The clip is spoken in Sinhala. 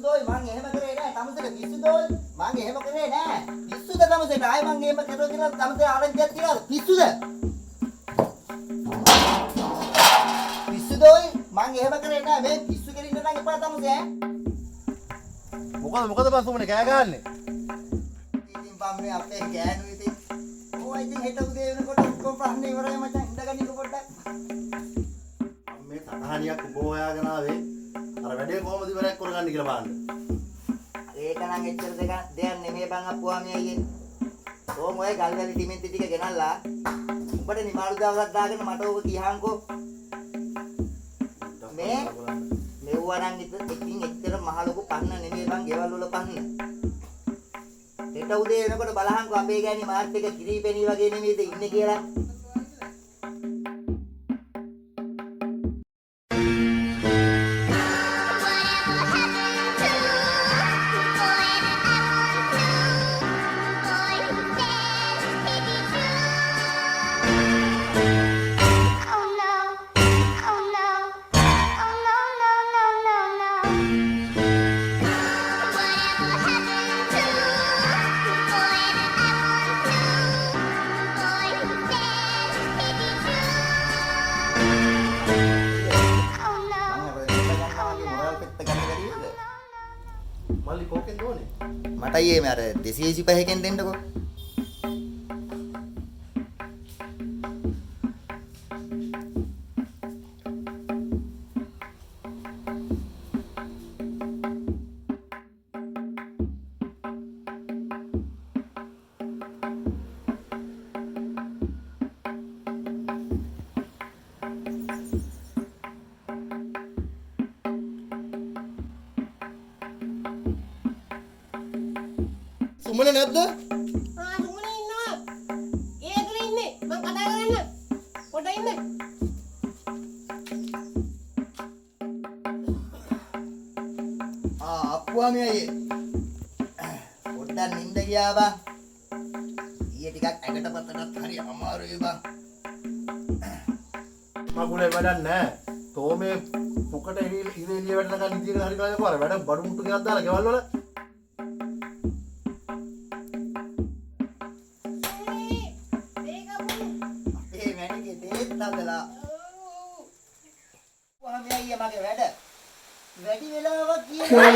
පිස්සුදෝයි මං එහෙම කරේ නෑ. තමසට පිස්සුදෝයි මං එහෙම කරේ නෑ. පිස්සුද තමසට ආයෙ මං එහෙම කරුවා කියලා තමසට ආරංචියක් තියනවාද? පිස්සුද? පිස්සුදෝයි මං එහෙම කරේ නෑ. මේ පිස්සු කෙලින්න නම් එපා තමස ඈ. මොකද බං සුමනේ කෑ ගහන්නේ? ඉතින් බම් මේ අපේ ගෑනු ඉතින් ඕවා ඉතින් හෙට උදේ වෙනකොට ඔක්කොම ප්‍රශ්න ඉවරයි මචං. ඉඳගන්නකො පොඩ්ඩක්. මම මේ කතාහනියක් උඹ හොයාගෙන ආවේ. අර වැඩේ කොහොමද ඉවරයක් කරගන්නේ කියලා බලන්න. ඒක නම් එච්චර දෙයක් නෙමෙයි බං අප්පුවා මේ අයියේ. ඕම ඔය ගල්වැලි ටිමෙන්ති ටික ගෙනල්ලා උඹට නිමාඩු දවසක් දාගෙන මට ඕක කියහන්කෝ. මේ මෙව්වා නම් ඉතින් එච්චර මහ ලොකු පන්න නෙමෙයි බං ගෙවල් වල පන්න. හෙට උදේ වෙනකොට බලහන්කෝ අපේ ගෑණි මාත් එක කිරිපෙණි වගේ නෙමෙයිද ඉන්නේ කියලා. මල්ලි කෝකෙන්ද ඕනේ? මට අයියේ මේ අර 225 කින් දෙන්නකෝ. සුමනේ නැද්ද? සුමනේ ඉන්නවා. ඒකල ඉන්නේ. මං කතා කරන්න. පොඩ ඉන්න. අප්පුවා මේ අයියේ. පොඩ්ඩක් නිින්ද ගියා බං. ඊයේ ටිකක් ඇඟට පතටත් හරි අමාරුයි බං. මගුලේ වැඩක් නැහැ. තෝමේ පුකට ඉරේලිය වැඩනකන් ඉදිරියට හරි ගානේ පාර වැඩ බඩු මුට්ටු ගෙනත් දාලා ගෙවල් වල. අපේ මැණිකේ දේත් හදලා. කොහොම අයියා මගේ වැඩ. වැඩි වෙලාවක් කියලා